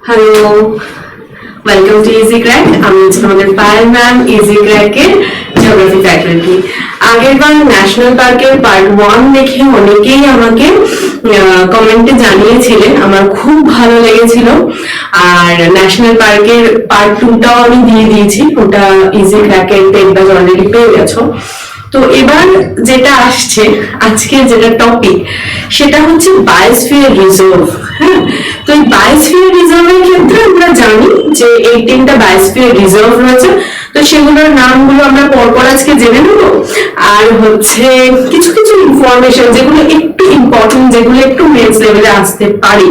Hello, welcome to Easy Crack. আমি হচ্ছে আমাদের পায়েল ম্যাম, ইজি ক্র্যাকের জিওগ্রাফি ফ্যাকাল্টি। আগের বার ন্যাশনাল পার্কের পার্ট 1 দেখে অনেকেই আমাকে কমেন্টে জানিয়েছিলেন, আমার খুব ভালো লেগেছিল। আর ন্যাশনাল পার্কের পার্ট 2টাও আমি দিয়ে দিয়েছি, ওটা ইজি ক্র্যাকের টেকবাজ অলরেডি পেয়ে গেছো। তো এবার যেটা আসছে, আজকে যেটা টপিক, সেটা হচ্ছে বায়োস্ফিয়ার রিজার্ভ। হ্যাঁ, তো এই বায়োস্ফিয়ার রিজার্ভের ক্ষেত্রে আমরা জানি যে 18টা বায়োস্ফিয়ার রিজার্ভ রয়েছে। তো সেগুলোর নামগুলো আমরা পরপর আজকে জেনে নেব। আর হচ্ছে কিছু কিছু ইনফরমেশন যেগুলো একটু ইম্পর্টেন্ট, যেগুলো একটু মেন্স লেভেলে আসতে পারে,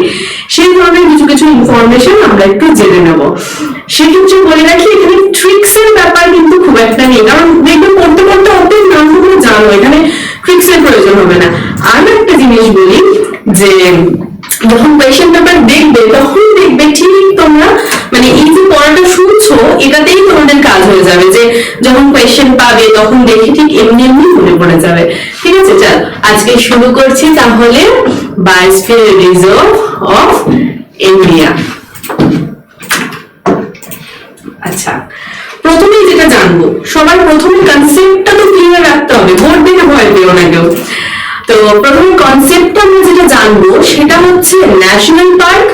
সেই ধরনের কিছু কিছু ইনফরমেশন আমরা একটু জেনে নেব। সেক্ষেত্রে বলে রাখি, এখানে ট্রিক্স এর ব্যাপার কিন্তু খুব একটা নেই, কারণ দেখবে পড়তে পড়তে অতই নামগুলো জানো, এখানে ট্রিক্স এর প্রয়োজন হবে না। আর একটা জিনিস বলি, যে যখন কোয়েশ্চেন পেপার দেখবে তখন দেখবে ঠিক তোমরা মানে এই যে পড়াটা শুনছো এটাতেই তোমাদের কাজ হয়ে যাবে, যে যখন কোয়েশ্চেন পাবে তখন দেখে ঠিক এমনি এমনি মনে পড়ে যাবে। ঠিক আছে, চল আজকে শুরু করছি তাহলে বায়োস্ফিয়ার রিজার্ভ অফ ইন্ডিয়া। আচ্ছা, প্রথমেই যেটা জানবো, সবার প্রথমে কনসেপ্টটা তো ক্লিয়ার রাখতে হবে, বোর্ড দেখে ভয় পেও না কেউ। তো প্রথমে কনসেপ্টটা আমরা যেটা জানবো সেটা হচ্ছে national park,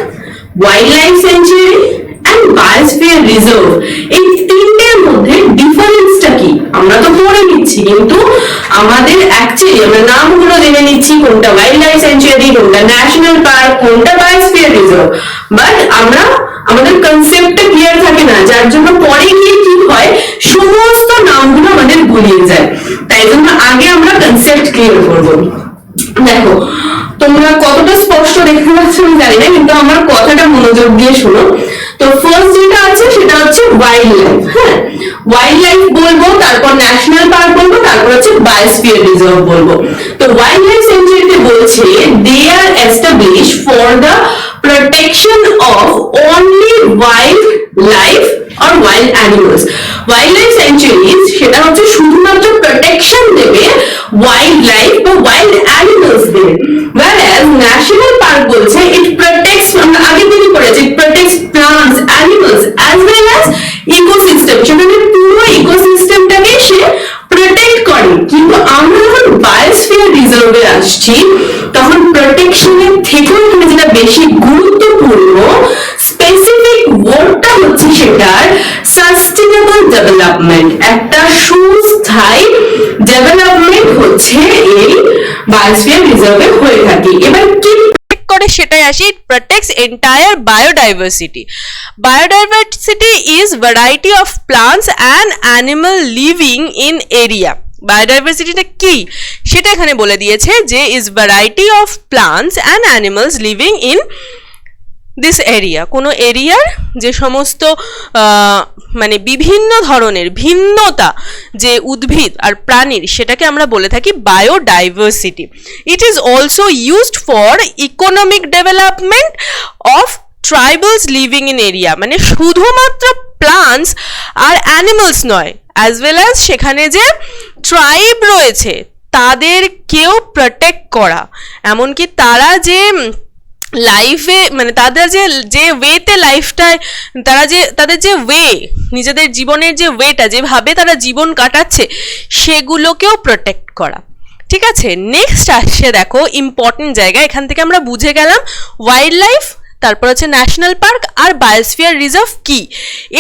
wild life sanctuary and biosphere reserve. এই তিনটের মধ্যে ডিফারেন্সটা কি আমরা তো পড়ে নিচ্ছি, কিন্তু আমাদের অ্যাকচুয়ালি আমরা নামগুলো জেনে নিচ্ছি, কোনটা ওয়াইল্ড লাইফ স্যাংচুয়ারি, কোনটা ন্যাশনাল পার্ক, কোনটা বায়োস্ফিয়ার রিজার্ভ, বাট আমরা আমাদের কনসেপ্টটা ক্লিয়ার থাকে না, যার জন্য পরে গিয়ে কি হয় সমস্ত নামগুলো আমাদের গুলিয়ে যায়। তাই জন্য আগে আমরা কনসেপ্ট ক্লিয়ার করব। দেখো তোমরা কতটা স্পষ্ট দেখতে পাচ্ছ আমি জানি না, কিন্তু আমার কথাটা মনোযোগ দিয়ে শোনো। তো ফার্স্ট যেটা আছে সেটা হচ্ছে ওয়াইল্ড লাইফ। হ্যাঁ, ওয়াইল্ড লাইফ বলবো, তারপর ন্যাশনাল পার্ক বলবো, তারপর হচ্ছে বায়োস্ফিয়ার রিজার্ভ বলবো। তো ওয়াইল্ড লাইফ স্যাংচুয়ারিতে বলছে they are establish for the protection of only wildlife or wild animals. Wildlife sanctuaries সেটা হচ্ছে শুধুমাত্র প্রোটেকশন দেবে ওয়াইল্ড লাইফ বা ওয়াইল্ড অ্যানিমালস দেবে, whereas ন্যাশনাল পার্ক বলছে ইট প্রোটেক্টস, আমরা আগে থেকে পড়েছি, it protects plants, animals as well as ecosystem, সেখানে পুরো ইকোসিস্টেমটাকে সে প্রোটেক্ট করে। কিন্তু আমরা যখন বায়োস্ফিয়ার রিজার্ভে আসছি তখন প্রোটেকশনের থেকেও এখানে যেটা বেশি গুরুত্বপূর্ণ স্পেসিফিক ওয়ার্ডটা হচ্ছে সেটার সাস্টেনেবল ডেভেলপমেন্ট। একটা সুস্থায়ী ডেভেলপমেন্ট হচ্ছে এই বায়োস্ফিয়ার রিজার্ভে হয়ে থাকে। এবার কি করে সেটাই আসি, it protects entire biodiversity. Biodiversity is variety of plants and animal living in area. বায়োডাইভার্সিটিটা কি সেটা এখানে বলে দিয়েছে, যে is variety of plants and animals living in this area. কোনো এরিয়ার যে সমস্ত মানে বিভিন্ন ধরনের ভিন্নতা যে উদ্ভিদ আর প্রাণীর, সেটাকে আমরা বলে থাকি biodiversity. It is also used for economic development of tribals living in area, মানে শুধুমাত্র প্লান্টস আর অ্যানিমালস নয়, অ্যাজ ওয়েল অ্যাজ সেখানে যে ট্রাইব রয়েছে তাদেরকেও প্রোটেক্ট করা, এমনকি তারা যে লাইফে মানে তাদের যে ওয়েতে লাইফটায় তারা যে তাদের যে ওয়ে, নিজেদের জীবনের যে ওয়েটা, যেভাবে তারা জীবন কাটাচ্ছে সেগুলোকেও প্রোটেক্ট করা। ঠিক আছে, নেক্সট আসছে দেখো ইম্পর্টেন্ট জায়গা, এখান থেকে আমরা বুঝে গেলাম ওয়াইল্ড লাইফ, তারপর হচ্ছে ন্যাশনাল পার্ক আর বায়োস্ফিয়ার রিজার্ভ কি।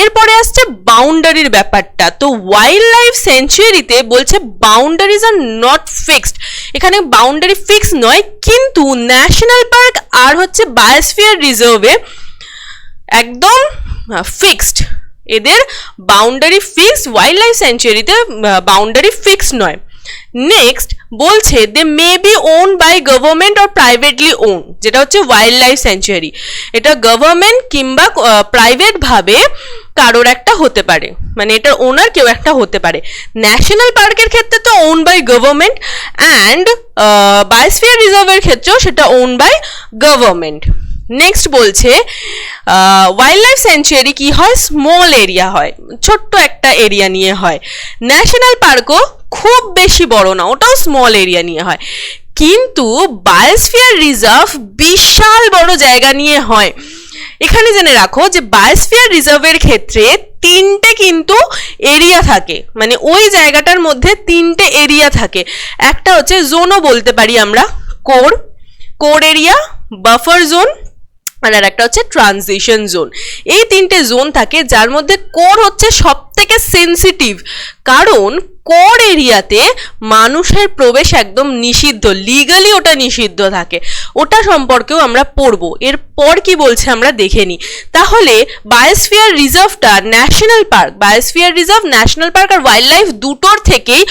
এরপরে আসছে বাউন্ডারির ব্যাপারটা। তো ওয়াইল্ড লাইফ স্যাংচুয়ারিতে বলছে বাউন্ডারিজ আর নট ফিক্সড, এখানে বাউন্ডারি ফিক্স নয়, কিন্তু ন্যাশনাল পার্ক আর হচ্ছে বায়োস্ফিয়ার রিজার্ভে একদম ফিক্সড, এদের বাউন্ডারি ফিক্সড। ওয়াইল্ড লাইফ স্যাংচুয়ারিতে বাউন্ডারি ফিক্সড নয়। নেক্সট বলছে they may be own by government or privately own, যেটা হচ্ছে ওয়াইল্ড লাইফ স্যাংচুয়ারি, এটা গভর্নমেন্ট কিংবা প্রাইভেট ভাবে কারোর একটা হতে পারে, মানে এটার ওনার কেউ একটা হতে পারে। ন্যাশনাল পার্কের ক্ষেত্রে তো own by government, and biosphere রিজার্ভের ক্ষেত্রেও সেটা ওন বাই গভর্নমেন্ট। নেক্সট বলছে ওয়াইল্ড লাইফ স্যাংচুয়ারি কি হয়, স্মল এরিয়া হয়, ছোট্ট একটা এরিয়া নিয়ে হয়। ন্যাশনাল পার্কও খুব বেশি বড় না, ওটাও স্মল এরিয়া নিয়ে হয়। কিন্তু বায়োস্ফিয়ার রিজার্ভ বিশাল বড় জায়গা নিয়ে হয়। এখানে জেনে রাখো যে বায়োস্ফিয়ার রিজার্ভের ক্ষেত্রে তিনটে কিন্তু এরিয়া থাকে, মানে ওই জায়গাটার মধ্যে তিনটে এরিয়া থাকে। একটা হচ্ছে জোনও বলতে পারি আমরা, কোর এরিয়া, বাফার জোন, আর একটা হচ্ছে ট্রানজিশন জোন। এই তিনটে জোন থাকে, যার মধ্যে কোর হচ্ছে সব থেকে সেন্সিটিভ, কারণ কোর এরিয়াতে মানুষের প্রবেশ একদম নিষিদ্ধ, লিগালি ওটা নিষিদ্ধ থাকে। ওটা সম্পর্কেও আমরা পড়বো। এরপর কি বলছে আমরা দেখে নিই। তাহলে বায়োস্ফিয়ার রিজার্ভটা national park, biosphere reserve national park আর ওয়াইল্ড লাইফ দুটোর থেকেই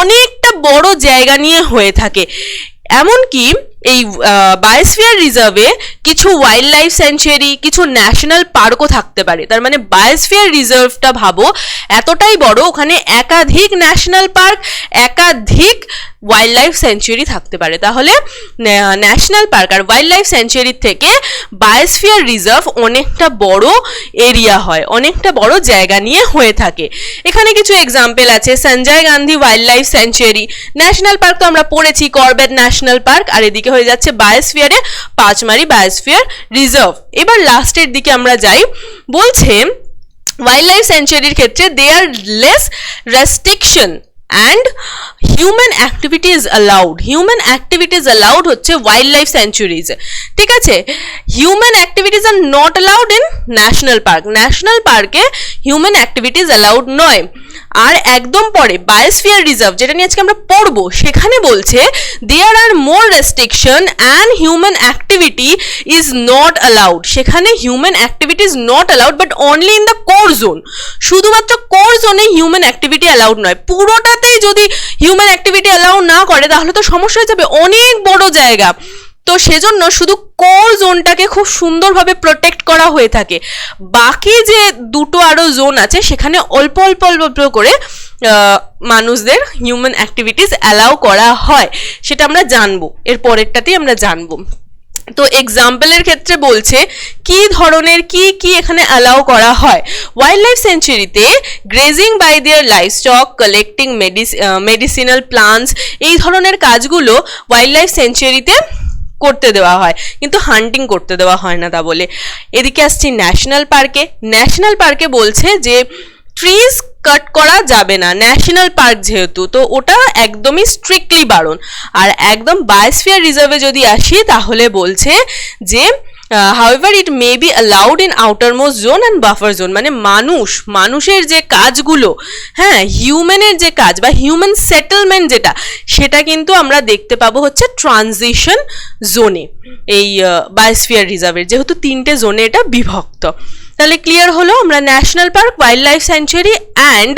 অনেকটা বড় জায়গা নিয়ে হয়ে থাকে। এমনকি এই বায়োস্ফিয়ার রিজার্ভে কিছু ওয়াইল্ড লাইফ স্যাংচুয়ারি, কিছু ন্যাশনাল পার্কও থাকতে পারে। তার মানে বায়োস্ফিয়ার রিজার্ভটা ভাবো এতটাই বড়, ওখানে একাধিক ন্যাশনাল পার্ক, একাধিক ওয়াইল্ড লাইফ স্যাংচুয়ারি থাকতে পারে। তাহলে ন্যাশনাল পার্ক আর ওয়াইল্ড লাইফ স্যাংচুয়ারির থেকে বায়োস্ফিয়ার রিজার্ভ অনেকটা বড় এরিয়া হয়, অনেকটা বড় জায়গা নিয়ে হয়ে থাকে। এখানে কিছু এক্সাম্পল আছে, Sanjay Gandhi wild life sanctuary. National park তো আমরা পড়েছি, করবেট ন্যাশনাল পার্ক, আর এদিকে হয়ে যাচ্ছে বায়োস্ফিয়ারে পাঁচমারি বায়োস্ফিয়ার রিজার্ভ। এবার লাস্টের দিকে আমরা যাই, বলছে ওয়াইল্ড লাইফ স্যাংচুয়ারির ক্ষেত্রে there less restriction and human activities allowed. Human activities allowed হচ্ছে ওয়াইল্ড লাইফ স্যাংচুয়ারিজ, ঠিক আছে? Human activities are not allowed in national park. National পার্কে হিউম্যান অ্যাক্টিভিটিস অ্যালাউড নয়। আর একদম পরে বায়োস্ফিয়ার রিজার্ভ, যেটা নিয়ে আজকে আমরা পড়বো, সেখানে বলছে there are more restriction and human activity is not allowed. সেখানে human activity is not allowed, but only in the core zone. শুধুমাত্র কোর জোনে হিউম্যান অ্যাক্টিভিটি অ্যালাউড নয়। পুরোটাতেই যদি হিউম্যান অ্যাক্টিভিটি অ্যালাউ না করে তাহলে তো সমস্যা হয়ে যাবে, অনেক বড় জায়গা। তো সেজন্য শুধু কোর জোনটাকে খুব সুন্দরভাবে প্রোটেক্ট করা হয়ে থাকে। বাকি যে দুটো আরো জোন আছে সেখানে অল্প অল্প অল্প করে মানুষদের হিউম্যান অ্যাক্টিভিটিস অ্যালাউ করা হয়, সেটা আমরা জানবো, এর পরেরটাতেই আমরা জানবো। তো এক্সাম্পলের ক্ষেত্রে বলছে কি ধরনের কি কি এখানে অ্যালাউ করা হয়। ওয়াইল্ড লাইফ সেঞ্চুরিতে grazing by their livestock, collecting medicinal plants, এই ধরনের কাজগুলো ওয়াইল্ড লাইফ সেঞ্চুরিতে করতে দেওয়া হয়, কিন্তু হান্টিং করতে দেওয়া হয় না তা বলে। এদিকে আসছি ন্যাশনাল পার্কে। ন্যাশনাল পার্কে বলছে যে ট্রিজ কাট করা যাবে না, ন্যাশনাল পার্ক যেহেতু, তো ওটা একদমই স্ট্রিক্টলি বারণ। আর একদম বায়োস্ফিয়ার রিজার্ভে যদি আসি তাহলে বলছে যে however it may be allowed in outermost zone and buffer zone, মানে মানুষের যে কাজগুলো, হ্যাঁ, হিউম্যানের যে কাজ বা হিউম্যান সেটেলমেন্ট যেটা, সেটা কিন্তু আমরা দেখতে পাবো হচ্ছে ট্রানজিশন জোনে, এই বায়োস্ফিয়ার রিজার্ভের, যেহেতু তিনটে জোনে এটা বিভক্ত। তাহলে ক্লিয়ার হলো, আমরা national park, wild life sanctuary and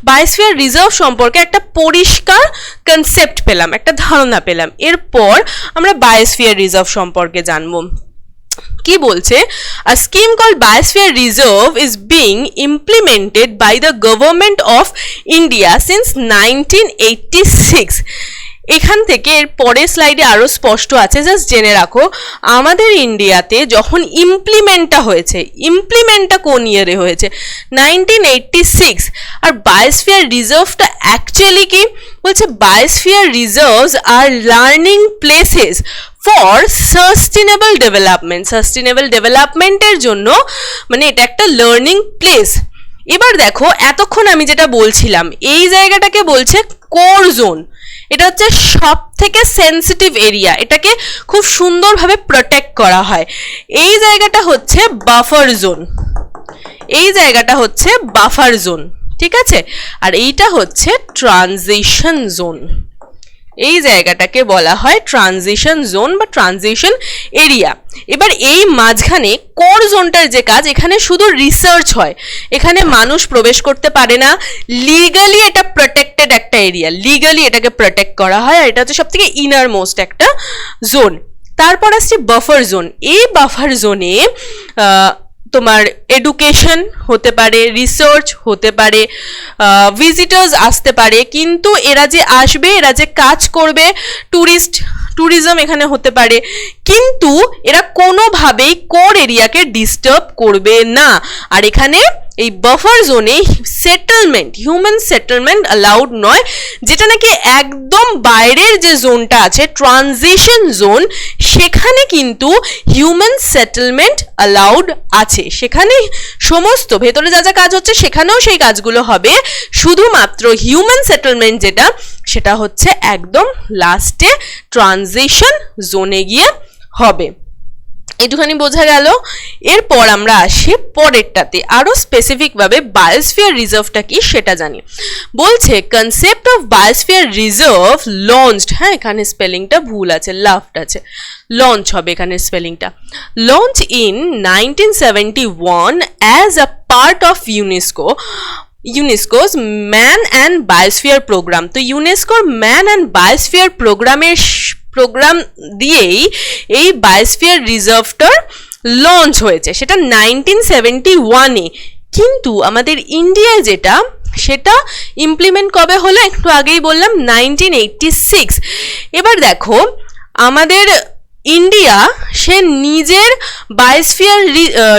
biosphere reserve সম্পর্কে একটা পরিষ্কার কনসেপ্ট পেলাম, একটা ধারণা পেলাম। এরপর আমরা বায়োস্ফিয়ার রিজার্ভ সম্পর্কে জানবো। কি বলছে, a scheme called Biosphere Reserve is being implemented by the government of India since 1986. এখান থেকে এর পরের স্লাইডে আরো স্পষ্ট আছে, জাস্ট জেনে রাখো। আমাদের ইন্ডিয়াতে যখন ইমপ্লিমেন্টটা হয়েছে, ইমপ্লিমেন্টটা কোন ইয়ারে হয়েছে? 1986। আর বায়োস্ফিয়ার রিজার্ভটা অ্যাকচুয়ালি কি বলছে, biosphere reserves are learning places for sustainable development. Sustainable ডেভেলপমেন্টের জন্য, মানে এটা একটা লার্নিং প্লেস। এবার দেখো, এতক্ষণ আমি যেটা বলছিলাম, এই জায়গাটাকে বলছে কোর জোন। এটা হচ্ছে সব থেকে সেন্সিটিভ এরিয়া, এটাকে খুব সুন্দরভাবে প্রোটেক্ট করা হয়। এই জায়গাটা হচ্ছে বাফার জোন, এই জায়গাটা হচ্ছে বাফার জোন, ঠিক আছে? আর এইটা হচ্ছে ট্রানজিশন জোন। এই জায়গাটাকে বলা হয় ট্রানজিশন জোন বা ট্রানজিশন এরিয়া। এবার এই মাঝখানে কোর জোনটার যে কাজ, এখানে শুধু রিসার্চ হয়, এখানে মানুষ প্রবেশ করতে পারে না, লিগালি এটা প্রোটেক্টেড একটা এরিয়া, লিগালি এটাকে প্রোটেক্ট করা হয়, আর এটা হচ্ছে সব থেকে ইনার মোস্ট একটা জোন। তারপর আসছে বাফার জোন। এই বাফার জোনে তোমার এডুকেশন হতে পারে, রিসার্চ হতে পারে, ভিজিটার্স আসতে পারে, কিন্তু এরা যে আসবে, এরা যে কাজ করবে, ট্যুরিজম এখানে হতে পারে, কিন্তু এরা কোনোভাবেই কোর এরিয়াকে ডিস্টার্ব করবে না। আর এখানে এই বাফার জোনে সেটেলমেন্ট, হিউম্যান সেটেলমেন্ট অ্যালাউড নয়, যেটা নাকি একদম বাইরের যে জোনটা আছে ট্রানজিশন জোন, সেখানে কিন্তু হিউম্যান সেটেলমেন্ট অ্যালাউড আছে। সেখানে সমস্ত ভেতরে যা যা কাজ হচ্ছে সেখানেও সেই কাজগুলো হবে, শুধুমাত্র হিউম্যান সেটেলমেন্ট যেটা, সেটা হচ্ছে একদম লাস্টে ট্রানজিশন জোনে গিয়ে হবে। একটুখানি বোঝা গেল। এরপর আমরা আসি পরেরটাতে, আরো স্পেসিফিক ভাবে বায়োস্ফিয়ার রিজার্ভটা কি সেটা জানি। বলছে concept of biosphere reserve launched, হ্যাঁ এখানে স্পেলিংটা ভুল আছে, লাফট আছে, লঞ্চ হবে এখানে স্পেলিংটা, launch in 1971 as a part of UNESCO's man and biosphere programme. তো ইউনেস্কোর ম্যান অ্যান্ড বায়োস্ফিয়ার প্রোগ্রাম দিয়েই এই বায়োস্ফিয়ার রিজার্ভটার লঞ্চ হয়েছে, সেটা 1971-এ। কিন্তু আমাদের ইন্ডিয়ায় যেটা, সেটা ইমপ্লিমেন্ট কবে হলো, একটু আগেই বললাম 1986। এবার দেখো আমাদের ইন্ডিয়া সে নিজের বায়োস্ফিয়ার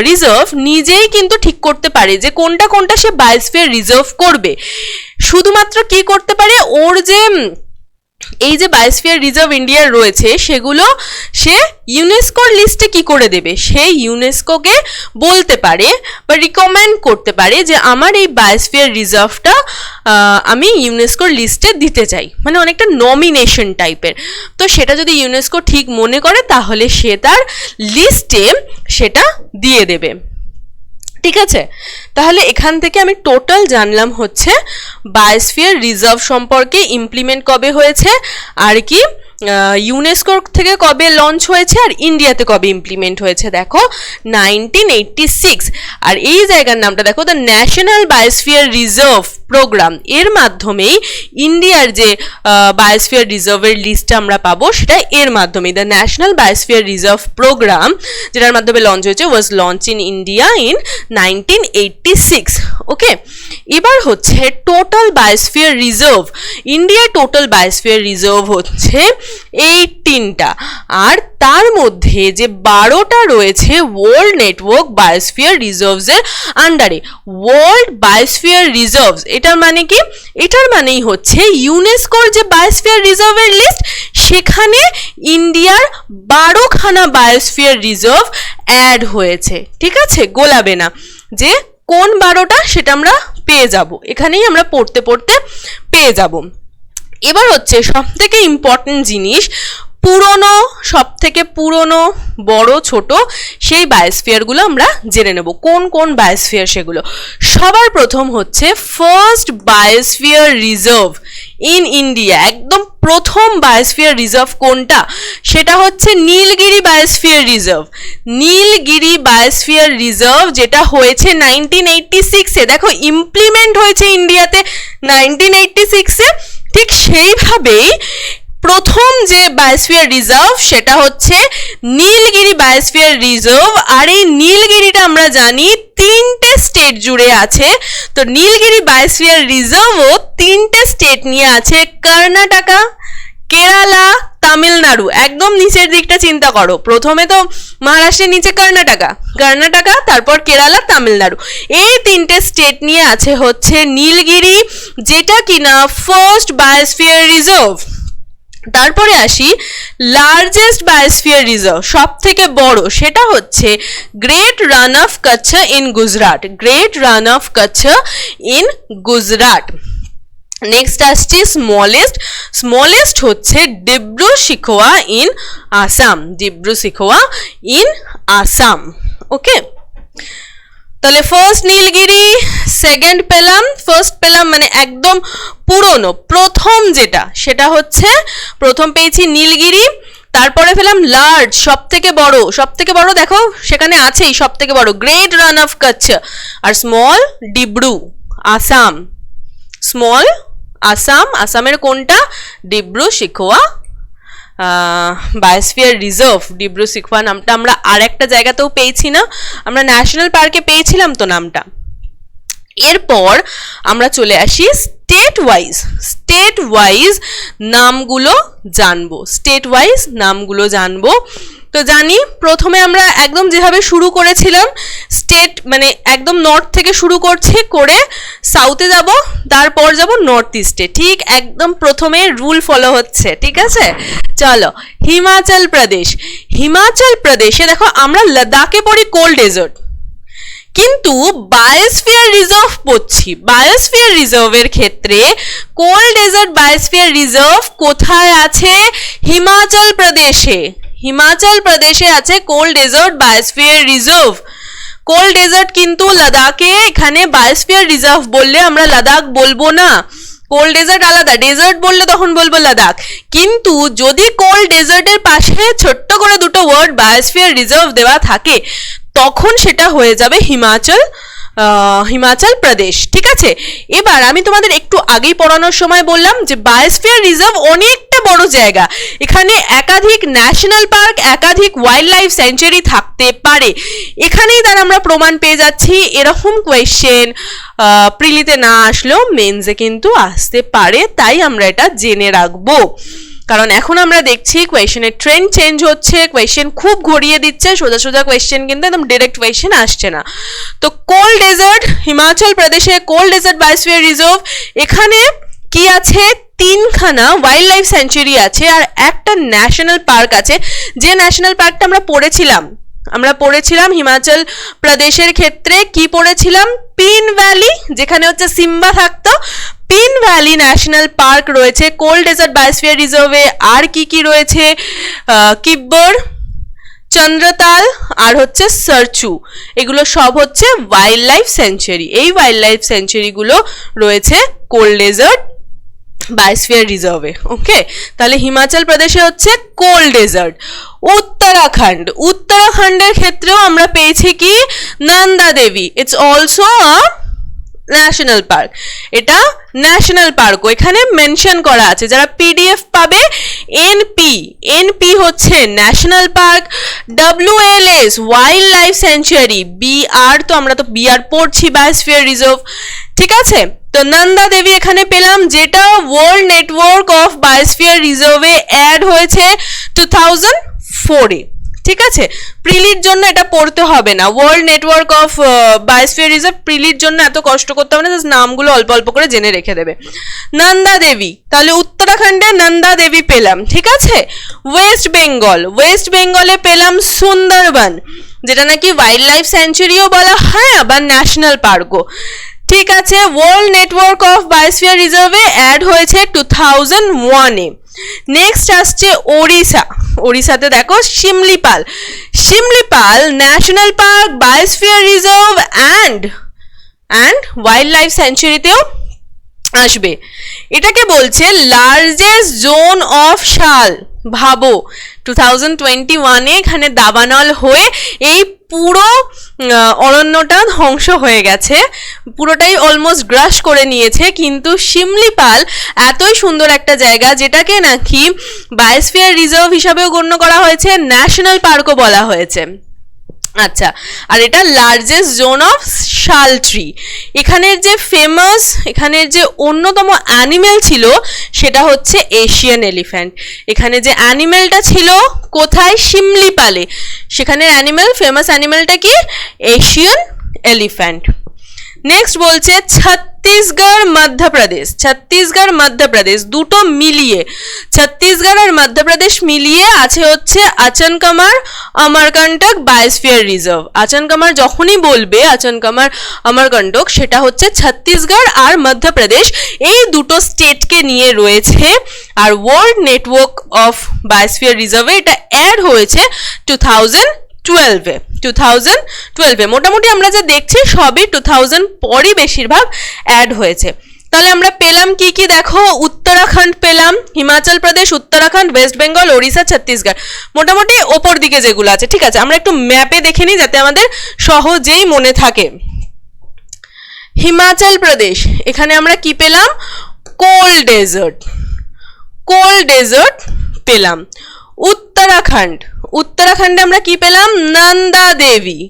রিজার্ভ নিজেই কিন্তু ঠিক করতে পারে যে কোনটা কোনটা সে বায়োস্ফিয়ার রিজার্ভ করবে। শুধুমাত্র কি করতে পারে, ওর যে এই যে বায়োস্ফিয়ার রিজার্ভ ইন্ডিয়ার রয়েছে সেগুলো সে ইউনেস্কোর লিস্টে কি করে দেবে, সে ইউনেস্কোকে বলতে পারে বা রিকমেন্ড করতে পারে যে আমার এই বায়োস্ফিয়ার রিজার্ভটা আমি ইউনেস্কোর লিস্টে দিতে চাই, মানে অনেকটা নমিনেশন টাইপের। তো সেটা যদি ইউনেস্কো ঠিক মনে করে তাহলে সে তার লিস্টে সেটা দিয়ে দেবে। ঠিক আছে, তাহলে এখান থেকে আমি টোটাল জানলাম হচ্ছে বায়োস্ফিয়ার রিজার্ভ সম্পর্কে, ইমপ্লিমেন্ট কবে হয়েছে, আর কি ইউনেস্কো থেকে কবে লঞ্চ হয়েছে, আর ইন্ডিয়াতে কবে ইমপ্লিমেন্ট হয়েছে। দেখো 1986। আর এই জায়গার নামটা দেখো, the national biosphere reserve programme, এর মাধ্যমেই ইন্ডিয়ার যে বায়োস্ফিয়ার রিজার্ভের লিস্টটা আমরা পাবো সেটা এর মাধ্যমেই। The national biosphere reserve programme যেটার মাধ্যমে লঞ্চ হয়েছে was launch in India in 1986। Okay, এবার হচ্ছে টোটাল বায়োস্ফিয়ার রিজার্ভ। ইন্ডিয়ার টোটাল বায়োস্ফিয়ার রিজার্ভ হচ্ছে 18টা, আর তার মধ্যে যে 12টা রয়েছে ওয়ার্ল্ড নেটওয়ার্ক বায়োস্ফিয়ার রিজার্ভস এর আন্ডারে। ওয়ার্ল্ড বায়োস্ফিয়ার রিজার্ভস এটার মানে কি, এটার মানেই হচ্ছে ইউনেস্কোর যে বায়োস্ফিয়ার রিজার্ভের লিস্ট, সেখানে ইন্ডিয়ার 12খানা বায়োস্ফিয়ার রিজার্ভ অ্যাড হয়েছে। ঠিক আছে, গোলাবে না, যে কোন 12টা সেটা আমরা পেয়ে যাব, এখানেই আমরা পড়তে পড়তে পেয়ে যাব। এবার হচ্ছে সব থেকে ইম্পর্টেন্ট জিনিস, পুরনো, সব থেকে পুরনো, বড় ছোট সেই বায়োস্ফিয়ারগুলো আমরা জেনে নেব কোন কোন বায়োস্ফিয়ার সেগুলো। সবার প্রথম হচ্ছে first biosphere reserve in India. একদম প্রথম বায়োস্ফিয়ার রিজার্ভ কোনটা, সেটা হচ্ছে Nilgiri biosphere reserve. Nilgiri biosphere reserve যেটা হয়েছে 1986-এ। দেখো ইমপ্লিমেন্ট হয়েছে ইন্ডিয়াতে 1986-এ। ঠিক সেইভাবেই প্রথম যে বায়োস্ফিয়ার রিজার্ভ সেটা হচ্ছে নীলগিরি বায়োস্ফিয়ার রিজার্ভ। আর এই নীলগিরিটা আমরা জানি 3টে স্টেট জুড়ে আছে। তো নীলগিরি বায়োস্ফিয়ার রিজার্ভও 3টে স্টেট নিয়ে আছে, কর্ণাটকা, কেরালা, তামিলনাড়ু। একদম নিচের দিকটা চিন্তা করো, প্রথমে তো মহারাষ্ট্রের নিচে কর্ণাটকা, তারপর কেরালা, তামিলনাড়ু, এই 3টে স্টেট নিয়ে আছে হচ্ছে নীলগিরি, যেটা কিনা ফার্স্ট বায়োস্ফিয়ার রিজার্ভ। তারপরে আসি লার্জেস্ট বায়োস্ফিয়ার রিজার্ভ, সব থেকে বড়, সেটা হচ্ছে great Rann of Kutch in Gujarat. Great Rann of Kutch in Gujarat. Next আসছে স্মলেস্ট হচ্ছে ডিব্রু সিখোয়া ইন আসাম। ডিব্রু সিখোয়া ইন আসাম। ওকে, তাহলে ফার্স্ট নীলগিরি, সেকেন্ড পেলাম, ফার্স্ট পেলাম মানে একদম পুরনো প্রথম যেটা, সেটা হচ্ছে প্রথম পেয়েছি নীলগিরি। তারপরে পেলাম লার্জ, সব থেকে বড় দেখো সেখানে আছেই সব থেকে বড় গ্রেট রান অফ কচ্ছ। আর স্মল ডিব্রু, আসাম। স্মল আসাম, আসামের কোনটা, ডিব্রু সিখোয়া বায়োস্ফিয়ার রিজার্ভ। ডিব্রু সিখোয়া নামটা আমরা আর একটা জায়গাতেও পেয়েছি না, আমরা ন্যাশনাল পার্কে পেয়েছিলাম তো নামটা। এরপর আমরা চলে আসি স্টেট ওয়াইজ নামগুলো জানবো। তো তো জানি প্রথমে আমরা একদম যেভাবে শুরু করেছিলাম, স্টেট মানে একদম নর্থ থেকে শুরু করছি, করে সাউথে যাব, তারপর যাব নর্থ ইস্টে, ঠিক একদম প্রথমে রুল ফলো হচ্ছে, ঠিক আছে। চলো, হিমাচল প্রদেশ। হিমাচল প্রদেশে দেখো আমরা লাদাখে পড়ি কোল্ড ডেজার্ট, কিন্তু বায়োস্ফিয়ার রিজার্ভ পড়ছি। বায়োস্ফিয়ার রিজার্ভের ক্ষেত্রে কোল্ড ডেজার্ট বায়োস্ফিয়ার রিজার্ভ কোথায় আছে? হিমাচল প্রদেশে। হিমাচল প্রদেশে আছে cold dessert biosphere reserve. Cold dessert কিন্তু লাদাখে, এখানে বায়োস্ফিয়ার রিজার্ভ বললে আমরা লাদাখ বলবো না, কোল্ড ডেজার্ট আলাদা, ডেজার্ট বললে তখন বলবো লাদাখ। কিন্তু যদি কোল্ড ডেজার্টের পাশে ছোট্ট করে দুটো ওয়ার্ড বায়োস্ফিয়ার রিজার্ভ দেওয়া থাকে, তখন সেটা হয়ে যাবে হিমাচল প্রদেশ, ঠিক আছে। এবার আমি তোমাদের একটু আগেই পড়ানোর সময় বললাম যে বায়োস্ফিয়ার রিজার্ভ অনেকটা বড় জায়গা, এখানে একাধিক ন্যাশনাল পার্ক, একাধিক ওয়াইল্ড লাইফ স্যাঞ্চুরি থাকতে পারে। এখানেই তার আমরা প্রমাণ পেয়ে যাচ্ছি। এরকম কোয়েশ্চেন প্রিলিতে না আসলেও মেন্সে কিন্তু আসতে পারে, তাই আমরা এটা জেনে রাখবো। কারণ এখন আমরা দেখছি কোয়েশ্চেনের ট্রেন্ড চেঞ্জ হচ্ছে, কোয়েশ্চেন খুব ঘুরিয়ে দিচ্ছে, সোজা সোজা কোয়েশ্চেন কিন্তু একদম ডিরেক্ট কোয়েশ্চেন আসছে না। তো কোল্ড ডেজার্ট হিমাচল প্রদেশে, কোল্ড ডেজার্ট বায়োস্ফিয়ার রিজার্ভ, এখানে কি আছে? 3খানা ওয়াইল্ড লাইফ স্যাঞ্চুরি আছে আর একটা ন্যাশনাল পার্ক আছে, যে ন্যাশনাল পার্কটা আমরা পড়েছিলাম হিমাচল প্রদেশের ক্ষেত্রে। কি পড়েছিলাম? পিন ভ্যালি, যেখানে হচ্ছে সিম্বা থাকতো। পিন ভ্যালি ন্যাশনাল পার্ক রয়েছে কোল্ড ডেজার্ট বায়োস্ফিয়ার রিজার্ভে। আর কি কি রয়েছে? কিব্বর, চন্দ্রতাল আর হচ্ছে সারচু, এগুলো সব হচ্ছে ওয়াইল্ড লাইফ স্যাঞ্চুরি। এই ওয়াইল্ড লাইফ স্যাঞ্চুরিগুলো রয়েছে কোল্ড ডেজার্ট বায়োস্ফিয়ার রিজার্ভে। ওকে, তাহলে হিমাচল প্রদেশে হচ্ছে কোল্ড ডেজার্ট। উত্তরাখণ্ডের ক্ষেত্রেও আমরা পেয়েছি কি? Nanda Devi, it's also a national park. এটা ন্যাশনাল পার্কও এখানে মেনশন করা আছে। যারা পিডিএফ পাবে, এনপি হচ্ছে national park, WLS wild life sanctuary, BR তো আমরা তো BR পড়ছি বায়োস্ফিয়ার রিজার্ভ, ঠিক আছে। তো নন্দা দেবী এখানে পেলাম, যেটা ওয়ার্ল্ড নেটওয়ার্ক অফ বায়োস্ফিয়ার রিজার্ভে অ্যাড হয়েছে 2004-এ, ঠিক আছে। প্রিলির জন্য এটা পড়তে হবে না, world network of biosphere reserve, প্রিলির জন্য এত কষ্ট করতে হবে না, জাস্ট নামগুলো অল্প অল্প করে জেনে রেখে দেবে। নন্দা দেবী, তাহলে উত্তরাখণ্ডে নন্দা দেবী পেলাম, ঠিক আছে। ওয়েস্ট বেঙ্গলে পেলাম সুন্দরবন, যেটা নাকি ওয়াইল্ড লাইফ স্যাঞ্চুরিও বলা হয় আবার ন্যাশনাল পার্কও, ঠিক আছে। ওয়ার্ল্ড নেটওয়ার্ক অফ বায়োস্ফিয়ার রিজার্ভে অ্যাড হয়েছে 2001-এ। নেক্সট আসছে ওড়িশাতে দেখো Simlipal national park, biosphere reserve and wild life স্যাঞ্চুরিতেও আসবে। এটাকে বলছে লার্জেস্ট জোন অফ শাল। ভাবো 2021-এ এখানে দাবানল হয়ে এই পুরো অরণ্যটা ধ্বংস হয়ে গেছে, পুরোটাই অলমোস্ট গ্রাস করে নিয়েছে, কিন্তু শিমলিপাল এতই সুন্দর একটা জায়গা যেটাকে নাকি বায়োস্ফিয়ার রিজার্ভ হিসাবেও গণ্য করা হয়েছে, ন্যাশনাল পার্কও বলা হয়েছে। আচ্ছা, আর এটা লার্জেস্ট জোন অফ শাল ট্রি। এখানের যে অন্যতম অ্যানিমেল ছিল সেটা হচ্ছে এশিয়ান এলিফ্যান্ট। এখানে যে অ্যানিমেলটা ছিল কোথায়? শিমলিপালে। সেখানের ফেমাস অ্যানিমেলটা কি? Asian elephant. নেক্সট বলছে ছত্তিশগড় মধ্যপ্রদেশ, দুটো মিলিয়ে ছত্তিশগড় আর মধ্যপ্রদেশ মিলিয়ে আছে হচ্ছে আচনকমার অমরকন্টক বায়োস্ফিয়ার রিজার্ভ। আচনকমার যখনই বলবে, আচনকমার অমরকন্টক, সেটা হচ্ছে ছত্তিশগড় আর মধ্যপ্রদেশ, এই দুটো স্টেটকে নিয়ে রয়েছে। আর ওয়ার্ল্ড নেটওয়ার্ক অফ বায়োস্ফিয়ার রিজার্ভে এটা অ্যাড হয়েছে 2012-এ। মোটামুটি আমরা যা দেখছি সবই 2000 পরই বেশিরভাগ অ্যাড হয়েছে। তাহলে আমরা পেলাম কি কি? দেখো, উত্তরাখণ্ড পেলাম, হিমাচল প্রদেশ, উত্তরাখণ্ড, ওয়েস্ট বেঙ্গল, ওড়িশা, ছত্তিশগড়, মোটামুটি ওপর দিকে যেগুলো আছে, ঠিক আছে। আমরা একটু ম্যাপে দেখে নিই যাতে আমাদের সহজেই মনে থাকে। হিমাচল প্রদেশ, এখানে আমরা কি পেলাম? কোল্ড ডেজার্ট পেলাম। উত্তরাখণ্ডে আমরা কি পেলাম? নন্দা দেবী,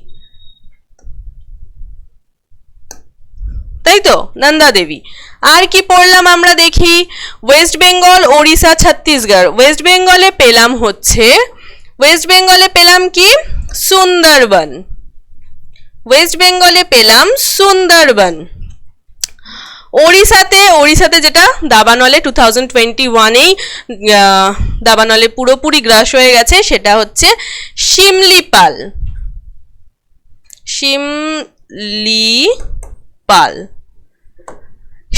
তাই তো, নন্দা দেবী। আর কি পড়লাম আমরা দেখি? ওয়েস্ট বেঙ্গল, ওড়িশা, ছত্তিশগড়। ওয়েস্ট বেঙ্গলে পেলাম হচ্ছে ওয়েস্ট বেঙ্গলে পেলাম কি সুন্দরবন, ওয়েস্ট বেঙ্গলে পেলাম সুন্দরবন। ওড়িশাতে যেটা দাবানলে 2021-এই দাবানলে পুরোপুরি গ্রাস হয়ে গেছে, সেটা হচ্ছে শিমলিপাল,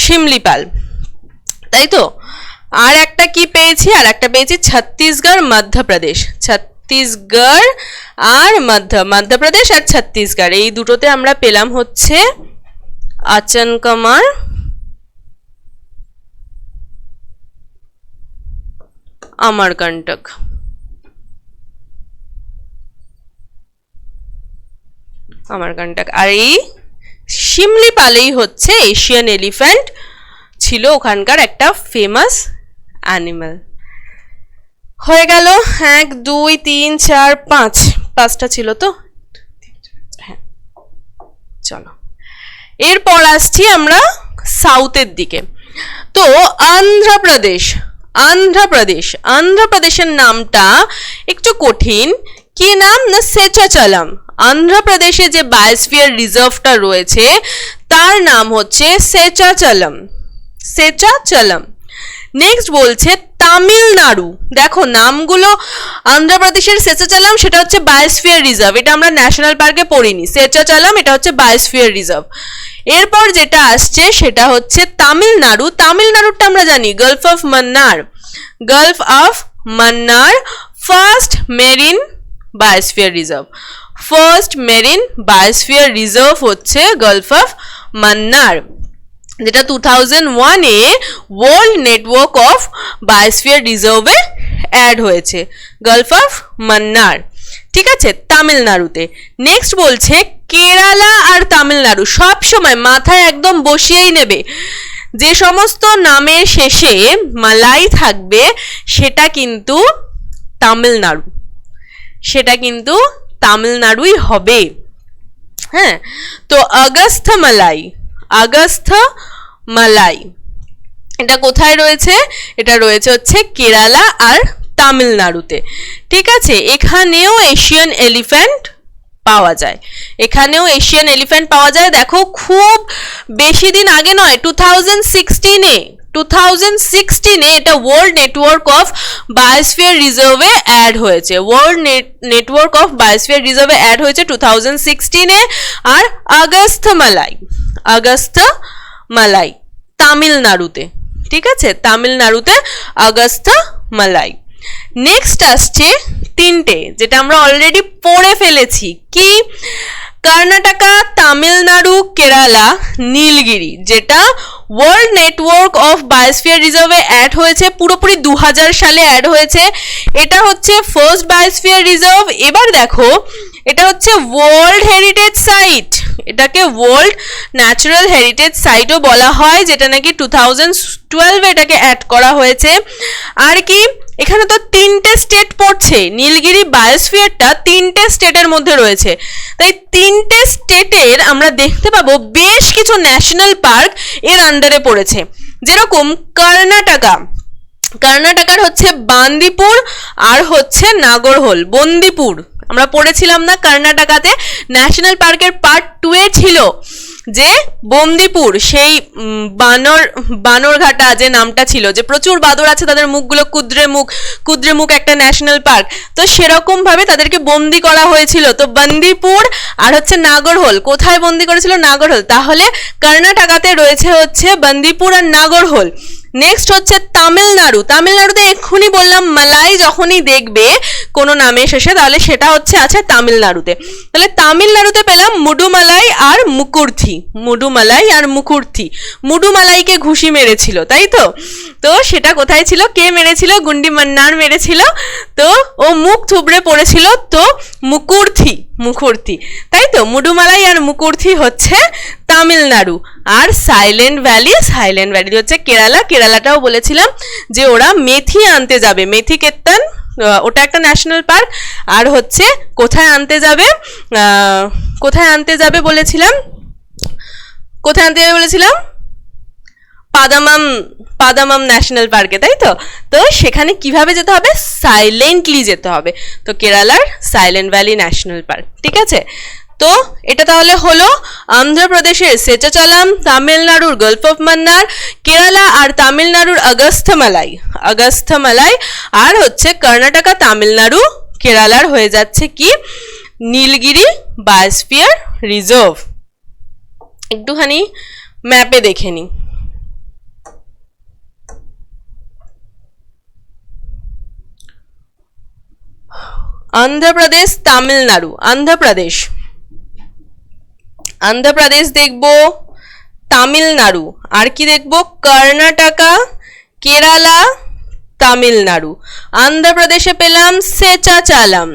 শিমলিপাল, তাই তো। আর একটা কি পেয়েছি, আর একটা পেয়েছি ছত্তিশগড় মধ্যপ্রদেশ, ছত্তিশগড় আর মধ্যপ্রদেশ আর ছত্তিশগড়, এই দুটোতে আমরা পেলাম হচ্ছে আচনকমার, অমরকন্টক। আর এই শিমলিপালেই হচ্ছে এশিয়ান এলিফ্যান্ট ছিল, ওখানকার একটা ফেমাস অ্যানিমাল। হয়ে গেল 1 2 3 4 5, 5টা ছিল তো, হ্যাঁ। চলো এরপর আসছি আমরা সাউথের দিকে। তো অন্ধ্রপ্রদেশের নামটা একটু কঠিন। কি নাম না সেচাচলম। অন্ধ্রপ্রদেশে যে বায়োস্ফিয়ার রিজার্ভটা রয়েছে তার নাম হচ্ছে সেচাচলম। নেক্সট বলছে তামিলনাড়ু। দেখো নামগুলো, অন্ধ্রপ্রদেশের সেচাচলম সেটা হচ্ছে বায়োস্ফিয়ার রিজার্ভ, এটা আমরা ন্যাশনাল পার্কে পড়িনি। সেচাচলম এটা হচ্ছে বায়োস্ফিয়ার রিজার্ভ। এরপর যেটা আসছে সেটা হচ্ছে তামিলনাড়ু। তামিলনাড়ুটা আমরা জানি Gulf of Mannar first marine biosphere reserve, হচ্ছে গালফ অফ মান্নার, যেটা 2001-এ ওয়ার্ল্ড নেটওয়ার্ক অফ বায়োস্ফিয়ার রিজার্ভে অ্যাড হয়েছে, গালফ অফ মান্নার। ঠিক আছে, তামিলনাড়ুতে। নেক্সট বলছে কেরালা আর তামিলনাড়ু। সব সময় মাথায় একদম বসিয়েই নেবে, যে সমস্ত নামের শেষে মালাই থাকবে সেটা কিন্তু তামিলনাড়ুই হবে। হ্যাঁ, তো অগস্থ মালাই এটা কোথায় রয়েছে? এটা রয়েছে হচ্ছে কেরালা আর তামিলনাড়ুতে। ঠিক আছে, এখানেও এশিয়ান এলিফ্যান্ট পাওয়া যায়। দেখো খুব বেশি দিন আগে নয়, 2016-এ এটা ওয়ার্ল্ড নেটওয়ার্ক অফ বায়োস্ফিয়ার রিজার্ভে অ্যাড হয়েছে। 2016-এ। আর অগস্থ মালাই তামিলনাড়ুতে। ঠিক আছে, তামিলনাড়ুতে অগস্থ মালাই। নেক্সট আসছে তিনটে, যেটা আমরা অলরেডি পড়ে ফেলেছি। কি? কর্ণাটকা, তামিলনাড়ু, কেরালা, নীলগিরি, যেটা ওয়ার্ল্ড নেটওয়ার্ক অফ বায়োস্ফিয়ার রিজার্ভে অ্যাড হয়েছে, পুরোপুরি 2000 সালে অ্যাড হয়েছে। এটা হচ্ছে ফার্স্ট বায়োস্ফিয়ার রিজার্ভ। এবার দেখো, এটা হচ্ছে ওয়ার্ল্ড হেরিটেজ সাইট, এটাকে ওয়ার্ল্ড ন্যাচারাল হেরিটেজ সাইটও বলা হয়, যেটা নাকি 2012-এ এটাকে অ্যাড করা হয়েছে। আর কি, এখানে তো 3টে স্টেট পড়ছে, নীলগিরি বায়োস্ফিয়ারটা 3টে স্টেটের মধ্যে রয়েছে, তাই 3টে স্টেটের আমরা দেখতে পাবো বেশ কিছু ন্যাশনাল পার্ক এর আন্ডারে পড়েছে। যেরকম কর্ণাটকার হচ্ছে বান্দিপুর আর হচ্ছে নাগরহোল। বন্দিপুর আমরা পড়েছিলাম না, কর্ণাটকাতে ন্যাশনাল পার্কের পার্ট 2-এ ছিল যে বন্দিপুর, সেই বানরঘাটা যে নামটা ছিল, যে প্রচুর বাদর আছে, তাদের মুখগুলো কুদ্রে মুখ একটা ন্যাশনাল পার্ক, তো সেরকম ভাবে তাদেরকে বন্দি করা হয়েছিল। তো বন্দিপুর আর হচ্ছে নাগরহোল, কোথায় বন্দি করেছিল? নাগরহোল। তাহলে কর্ণাটকাতে রয়েছে হচ্ছে বন্দিপুর আর নাগরহোল। নেক্সট হচ্ছে তামিলনাড়ুতে এক্ষুনি বললাম মালাই যখনই দেখবে কোনো নামের শেষে, তাহলে সেটা হচ্ছে আছে তামিলনাড়ুতে। তাহলে তামিলনাড়ুতে পেলাম মুডুমালাই আর মুকুর্থি। মুডুমালাইকে ঘুষি মেরেছিল, তাই তো? তো সেটা কোথায় ছিল? কে মেরেছিল? গুন্ডি মান্নার মেরেছিল। তো ও মুখ থুবড়ে পড়েছিল, তো মুকুর্থি, তাই তো? মুডুমালাই আর মুকুর্থি হচ্ছে তামিলনাড়ু। আর সাইলেন্ট ভ্যালি হচ্ছে কেরালাটাও বলেছিলাম যে ওরা মেথি আনতে যাবে, মেথিকেত্তান, ওটা একটা ন্যাশনাল পার্ক। আর হচ্ছে কোথায় আনতে যাবে বলেছিলাম? পাদামাম ন্যাশনাল পার্কে, তাই তো? তো সেখানে কিভাবে যেতে হবে? সাইলেন্টলি যেতে হবে। তো কেরালার সাইলেন্ট ভ্যালি ন্যাশনাল পার্ক, ঠিক আছে? তো এটা তাহলে হলো অন্ধ্রপ্রদেশের সেচাচালাম, তামিলনাড়ুর গলফ অফ মান্নার, কেরালা আর তামিলনাড়ুর অগস্থমালাই, আর হচ্ছে কর্ণাটকা, তামিলনাড়ু, কেরালার হয়ে যাচ্ছে কি নীলগিরি বায়োস্ফিয়ার রিজার্ভ। একটুখানি ম্যাপে দেখে নিই। অন্ধ্রপ্রদেশ, তামিলনাড়ু, অন্ধ্রপ্রদেশ দেখবো, তামিলনাড়ু, আর কি দেখবো? কর্ণাটকা, কেরালা, তামিলনাড়ু। অন্ধ্রপ্রদেশে পেলাম সেচাচালাম,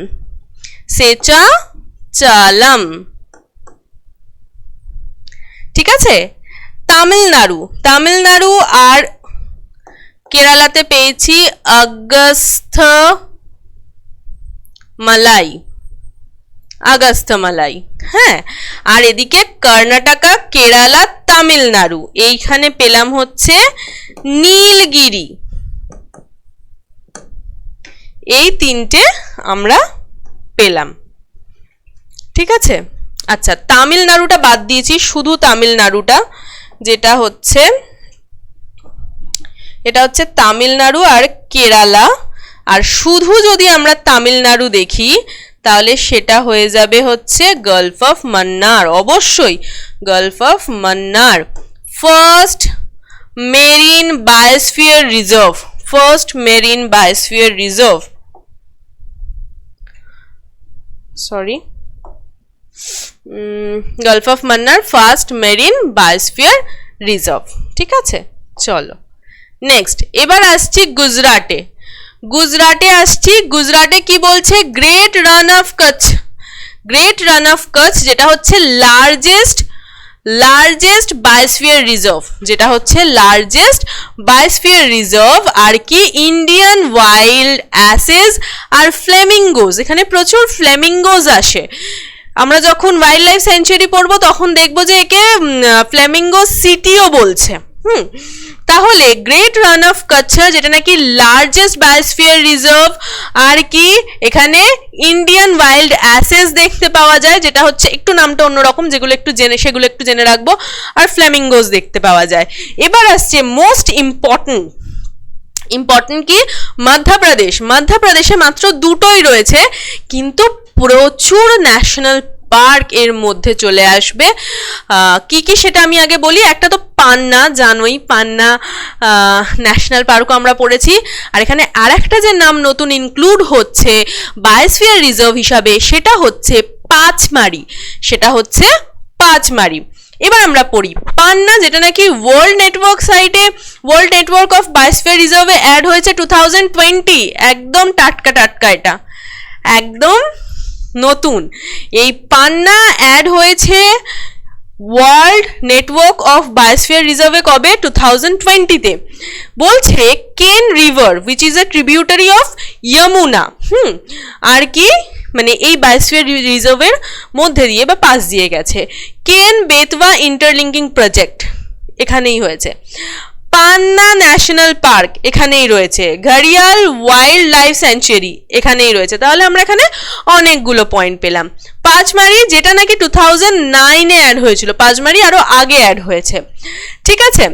ঠিক আছে? তামিলনাড়ু আর কেরালাতে পেয়েছি আগস্থমালাই, হ্যাঁ। আর এদিকে কর্ণাটকা, কেরালা, তামিলনাড়ু, এইখানে পেলাম হচ্ছে নীলগিরি। এই তিনটে আমরা পেলাম, ঠিক আছে? আচ্ছা, তামিলনাড়ুটা বাদ দিয়েছি, শুধু তামিলনাড়ুটা, যেটা হচ্ছে এটা হচ্ছে তামিলনাড়ু আর কেরালা। আর শুধু যদি আমরা তামিলনাড়ু দেখি তাহলে সেটা হয়ে যাবে হচ্ছে গলফ অফ মান্নার, অবশ্যই golf of Mannar, first marine biosphere reserve, sorry, golf of Mannar first marine biosphere reserve, ঠিক আছে? চলো নেক্সট, এবার আসছি গুজরাটে কি বলছে? গ্রেট রান অফ কচ্ছ, যেটা হচ্ছে লার্জেস্ট বায়োস্ফিয়ার রিজার্ভ, আর কি ইন্ডিয়ান ওয়াইল্ড অ্যাসেস আর ফ্লেমিঙ্গোজ। এখানে প্রচুর ফ্লেমিঙ্গোজ আসে। আমরা যখন ওয়াইল্ড লাইফ সেঞ্চুরি পড়বো তখন দেখবো যে একে ফ্লেমিঙ্গো সিটিও বলছে। তাহলে গ্রেট রান অফ কচ্ছ, যেটা নাকি লার্জেস্ট বায়োস্ফিয়ার রিজার্ভ, আর কি এখানে ইন্ডিয়ান ওয়াইল্ড অ্যাসেস দেখতে পাওয়া যায়, যেটা হচ্ছে একটু নামটা অন্যরকম, সেগুলো একটু জেনে রাখবো, আর ফ্লেমিঙ্গোজ দেখতে পাওয়া যায়। এবার আসছে মোস্ট ইম্পর্টেন্ট কি? মধ্যপ্রদেশে মাত্র দুটোই রয়েছে, কিন্তু প্রচুর ন্যাশনাল পার্ক এর মধ্যে চলে আসবে। কি কি সেটা আমি আগে বলি। একটা তো পান্না, জানোই পান্না ন্যাশনাল পার্কও আমরা পড়েছি। আর এখানে আর একটা যে নাম নতুন ইনক্লুড হচ্ছে বায়োস্ফিয়ার রিজার্ভ হিসাবে, সেটা হচ্ছে পাঁচমারি। এবার আমরা পড়ি পান্না, যেটা নাকি ওয়ার্ল্ড নেটওয়ার্ক অফ বায়োস্ফিয়ার রিজার্ভে অ্যাড হয়েছে 2020। একদম টাটকা, এটা একদম নতুন। এই পান্না অ্যাড হয়েছে ওয়ার্ল্ড নেটওয়ার্ক অফ বায়োস্ফিয়ার রিজার্ভে কবে? 2020-তে। বলছে Ken river which is a tributary of Yamuna, আর কি মানে এই বায়োস্ফিয়ার রিজার্ভের মধ্যে দিয়ে বা পাশ দিয়ে গেছে। কেন বেতওয়া ইন্টারলিঙ্কিং প্রজেক্ট এখানেই হয়েছে। পান্না ন্যাশনাল পার্ক এখানেই রয়েছে। ঘড়িয়াল ওয়াইল্ড লাইফ স্যাঞ্চুরি এখানেই রয়েছে। তাহলে আমরা এখানে অনেকগুলো পয়েন্ট পেলাম। পাঁচমারি, যেটা নাকি 2009-এ অ্যাড হয়েছিল, পাঁচমারি আরো আগে অ্যাড হয়েছে, ঠিক আছে।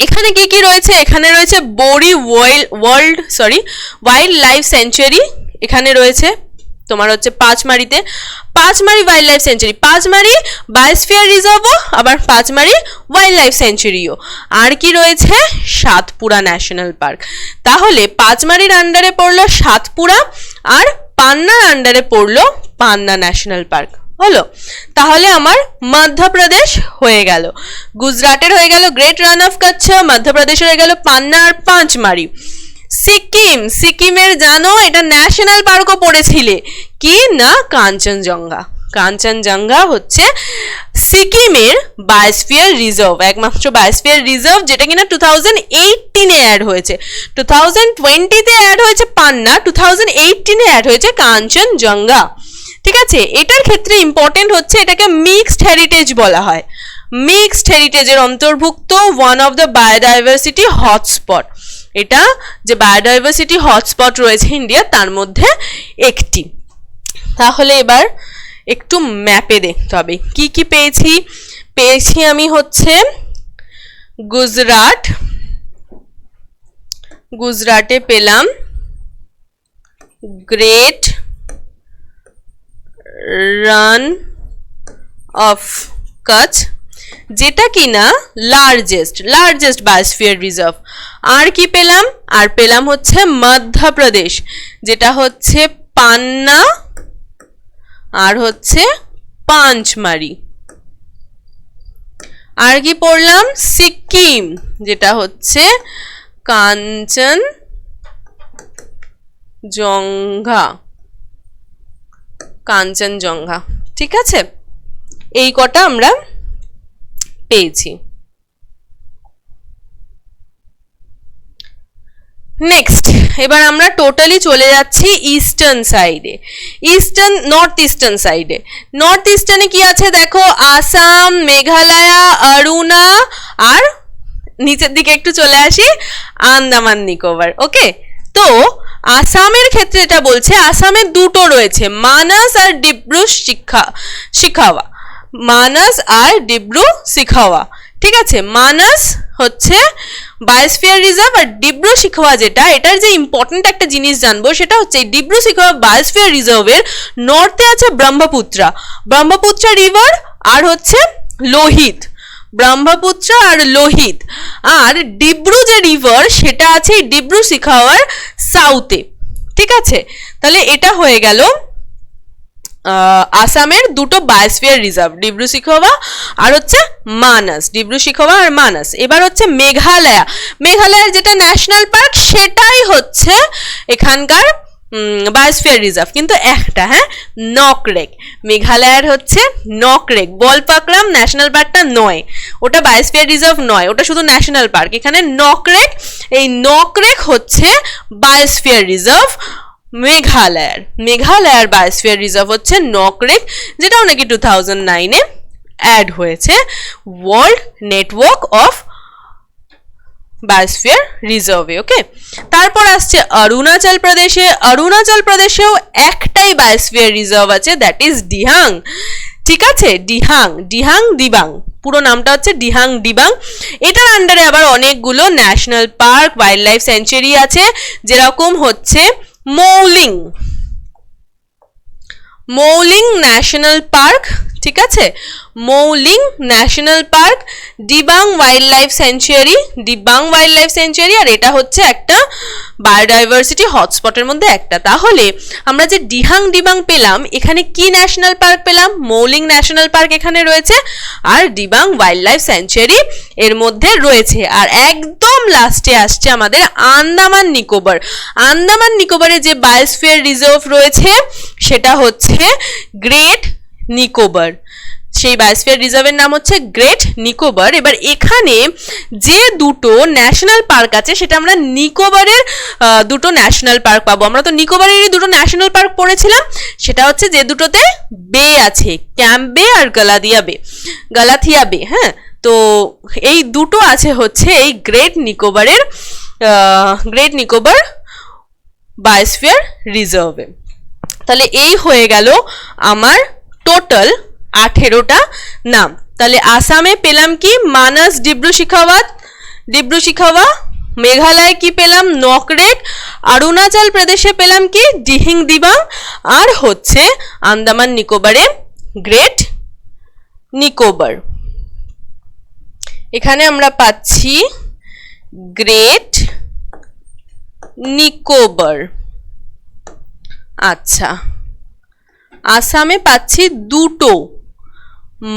এখানে কি কি রয়েছে? এখানে রয়েছে বোরি ওয়াইল্ড লাইফ স্যাঞ্চুরি, এখানে রয়েছে তোমার হচ্ছে Pachmarhi wild life sanctuary, Pachmarhi biosphere রিজার্ভও, আবার পাঁচমারি ওয়াইল্ড লাইফ সেঞ্চুরিও। আর কি রয়েছে? Satpura national park. তাহলে পাঁচমারির আন্ডারে পড়লো সাতপুরা, আর পান্নার আন্ডারে পড়লো পান্না ন্যাশনাল পার্ক। হলো, তাহলে আমার মধ্যপ্রদেশ হয়ে গেল, গুজরাটের হয়ে গেল গ্রেট রান অফ কচ্ছ, মধ্যপ্রদেশের হয়ে গেল পান্না আর পাঁচমারি। সিকিমের জানো এটা ন্যাশনাল পার্কও পড়েছিলে, কি না? কাঞ্চনজঙ্ঘা হচ্ছে সিকিমের বায়োস্ফিয়ার রিজার্ভ, একমাত্র বায়োস্ফিয়ার রিজার্ভ, যেটা কিনা 2018-এ অ্যাড হয়েছে। 2020-তে অ্যাড হয়েছে পান্না, 2018-এ অ্যাড হয়েছে কাঞ্চনজঙ্ঘা, ঠিক আছে। এটার ক্ষেত্রে ইম্পর্টেন্ট হচ্ছে এটাকে মিক্সড হেরিটেজ বলা হয়। মিক্সড হেরিটেজের অন্তর্ভুক্ত one of the biodiversity hotspot. এটা যে বায়োডাইভার্সিটি হটস্পট রয়েছে ইন্ডিয়া তার মধ্যে একটি। তাহলে এবার একটু ম্যাপে দেখতে হবে কি কি পেয়েছি আমি হচ্ছে গুজরাটে পেলাম গ্রেট রান অফ কচ্ছ, যেটা কিনা লার্জেস্ট বায়োস্ফিয়ার রিজার্ভ। আর কি পেলাম? আর পেলাম হচ্ছে মধ্যপ্রদেশ, যেটা হচ্ছে পান্না আর হচ্ছে পাঞ্চমারি। আর কি পড়লাম? সিকিম, যেটা হচ্ছে কাঞ্চনজঙ্ঘা। ঠিক আছে, এই কটা আমরা পেয়েছি। নেক্সট এবার আমরা টোটালি চলে যাচ্ছি নর্থ ইস্টার্ন সাইডে। নর্থ ইস্টার্নে কি আছে দেখো, আসাম, মেঘালয়া, অরুণা, আর নিচের দিকে একটু চলে আসি আন্দামান নিকোবর। ওকে, তো আসামের ক্ষেত্রে এটা বলছে আসামে দুটো রয়েছে, মানাস আর ডিব্রু সিখাওয়া। ঠিক আছে, মানাস হচ্ছে বায়োস্ফিয়ার রিজার্ভ, আর ডিব্রু সিখাওয়া যেটা, এটার যে ইম্পর্টেন্ট একটা জিনিস জানবো সেটা হচ্ছে ডিব্রু সিখাওয়া বায়োস্ফিয়ার রিজার্ভের নর্থে আছে ব্রহ্মপুত্রা রিভার আর হচ্ছে লোহিত, আর ডিব্রু যে রিভার সেটা আছে ডিব্রু সিখাওয়ার সাউথে। ঠিক আছে, তাহলে এটা হয়ে গেল আসামের দুটো বায়োস্ফিয়ার রিজার্ভ, ডিব্রু সিখাওয়া আর হচ্ছে মানাস। এবার হচ্ছে মেঘালয়ের যেটা ন্যাশনাল পার্ক সেটাই হচ্ছে এখানকার বায়োস্ফিয়ার রিজার্ভ, কিন্তু একটা, হ্যাঁ, নকরেক। মেঘালয়ের হচ্ছে নকরেক, বলপাকরাম ন্যাশনাল পার্কটা নয়, ওটা বায়োস্ফিয়ার রিজার্ভ নয়, ওটা শুধু ন্যাশনাল পার্ক। এখানে এই নকরেক হচ্ছে বায়োস্ফিয়ার রিজার্ভ মেঘালয়ের বায়োস্ফিয়ার রিজার্ভ হচ্ছে নকরেক, যেটাও নাকি 2009-এ অ্যাড হয়েছে ওয়ার্ল্ড নেটওয়ার্ক অফ বায়োস্ফিয়ার রিজার্ভে। ওকে, তারপর আসছে অরুণাচল প্রদেশেও একটাই বায়োস্ফিয়ার রিজার্ভ আছে, দ্যাট ইজ ডিহাং। ঠিক আছে, ডিহাং দিবাং, পুরো নামটা হচ্ছে ডিহাং দিবাং। এটার আন্ডারে আবার অনেকগুলো national park, wild life sanctuary আছে, যেরকম হচ্ছে মৌলিং ন্যাশনাল পার্ক। ঠিক আছে, Mouling national park, Dibang wild life sanctuary, আর এটা হচ্ছে একটা বায়োডাইভার্সিটি হটস্পটের মধ্যে একটা। তাহলে আমরা যে ডিবাং পেলাম, এখানে কি ন্যাশনাল পার্ক পেলাম? মৌলিং ন্যাশনাল পার্ক এখানে রয়েছে, আর ডিবাং ওয়াইল্ড লাইফ স্যাঞ্চুয়ারি এর মধ্যে রয়েছে। আর একদম লাস্টে আসছে আমাদের আন্দামান নিকোবরে যে বায়োস্ফিয়ার রিজার্ভ রয়েছে সেটা হচ্ছে গ্রেট নিকোবর। সেই বায়োস্ফিয়ার রিজার্ভের নাম হচ্ছে গ্রেট নিকোবর। এবার এখানে যে দুটো ন্যাশনাল পার্ক আছে সেটা আমরা নিকোবরের দুটো ন্যাশনাল পার্ক পাবো। আমরা তো নিকোবরেরই দুটো ন্যাশনাল পার্ক পড়েছিলাম, সেটা হচ্ছে যে দুটোতে বে আছে, ক্যাম্প বে আর গালাথিয়া বে। হ্যাঁ, তো এই দুটো আছে হচ্ছে এই গ্রেট নিকোবর বায়োস্ফিয়ার রিজার্ভে। তাহলে এই হয়ে গেল আমার টোটাল 18টা নাম। তাহলে আসামে পেলাম কি? মানাস ডিব্রু সিখাওয়া। মেঘালয়ে কি পেলাম? নকরেক। অরুণাচল প্রদেশে পেলাম কি? ডিহিং দিবাং। আর হচ্ছে আন্দামান নিকোবরে গ্রেট নিকোবর। এখানে আমরা পাচ্ছি গ্রেট নিকোবর। আচ্ছা, আসামে পাচ্ছি দুটো,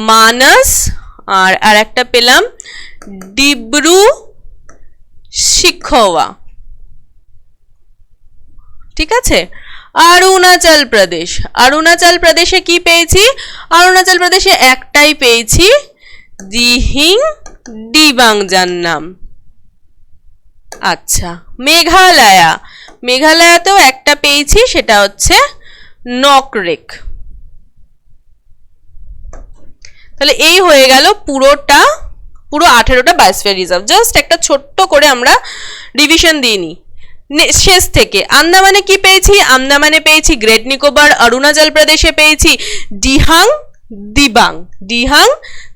মানাস আর একটা পেলাম ডিব্রু সিখাওয়া। ঠিক আছে, অরুণাচল প্রদেশে কি পেয়েছি? অরুণাচল প্রদেশে একটাই পেয়েছি, দিহিং দিবাং যার নাম। আচ্ছা, মেঘালয়াতেও একটা পেয়েছি, সেটা হচ্ছে নকরেক। তাহলে এই হয়ে গেল পুরো 18টা বায়োস্ফিয়ার রিজার্ভ। জাস্ট একটা ছোট্ট করে আমরা ডিভিশন দিয়ে নিই শেষ থেকে। আন্দামানে কি পেয়েছি? আন্দামানে পেয়েছি গ্রেট নিকোবর, অরুণাচল প্রদেশে পেয়েছি ডিহাং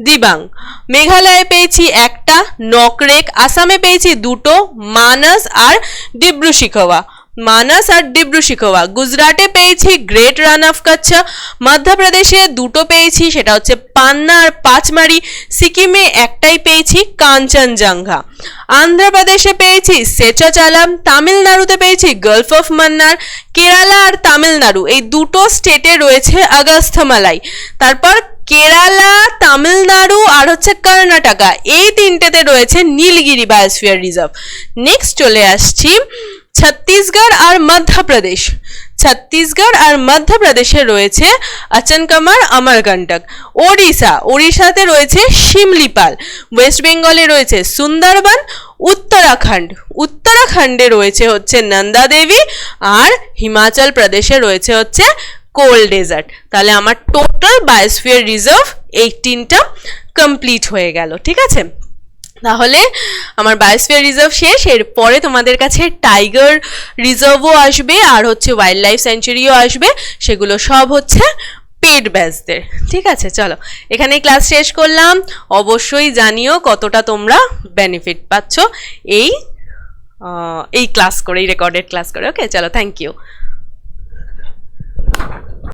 দিবাং, মেঘালয়ে পেয়েছি একটা নকরেক, আসামে পেয়েছি দুটো মানস আর ডিব্রু শিখোয়া, গুজরাটে পেয়েছি গ্রেট রান অফ কচ্ছ, মধ্যপ্রদেশে দুটো পেয়েছি সেটা হচ্ছে পান্না আর পাঁচমারি, সিকিমে একটাই পেয়েছি কাঞ্চনজঙ্ঘা, আন্ধ্রপ্রদেশে পেয়েছি সেচাচালাম, তামিলনাড়ুতে পেয়েছি গালফ অফ মান্নার, কেরালা আর তামিলনাড়ু এই দুটো স্টেটে রয়েছে অগস্থমালাই। তারপর কেরালা, তামিলনাড়ু আর হচ্ছে কর্ণাটকা এই তিনটেতে রয়েছে নীলগিরি বায়োস্ফিয়ার রিজার্ভ। নেক্সট চলে আসছি ছত্তিশগড় আর মধ্যপ্রদেশে রয়েছে আচনকমার, অমরকন্টক। ওড়িশাতে রয়েছে শিমলিপাল, ওয়েস্ট বেঙ্গলে রয়েছে সুন্দরবন, উত্তরাখণ্ডে রয়েছে হচ্ছে নন্দা দেবী, আর হিমাচল প্রদেশে রয়েছে হচ্ছে কোল ডেজার্ট। তাহলে আমার টোটাল বায়োস্ফিয়ার রিজার্ভ 18টা কমপ্লিট হয়ে গেল। ঠিক আছে, তাহলে আমার বায়োস্ফিয়ার রিজার্ভ শেষ। এরপরে তোমাদের কাছে টাইগার রিজার্ভও আসবে আর হচ্ছে ওয়াইল্ড লাইফ স্যাঞ্চুরিও আসবে, সেগুলো সব হচ্ছে পেড ব্যাচদের। ঠিক আছে, চলো এখানেই ক্লাস শেষ করলাম। অবশ্যই জানিও কতটা তোমরা বেনিফিট পাচ্ছ এই ক্লাস করে, এই রেকর্ডেড ক্লাস করে। ওকে, চলো, থ্যাংক ইউ।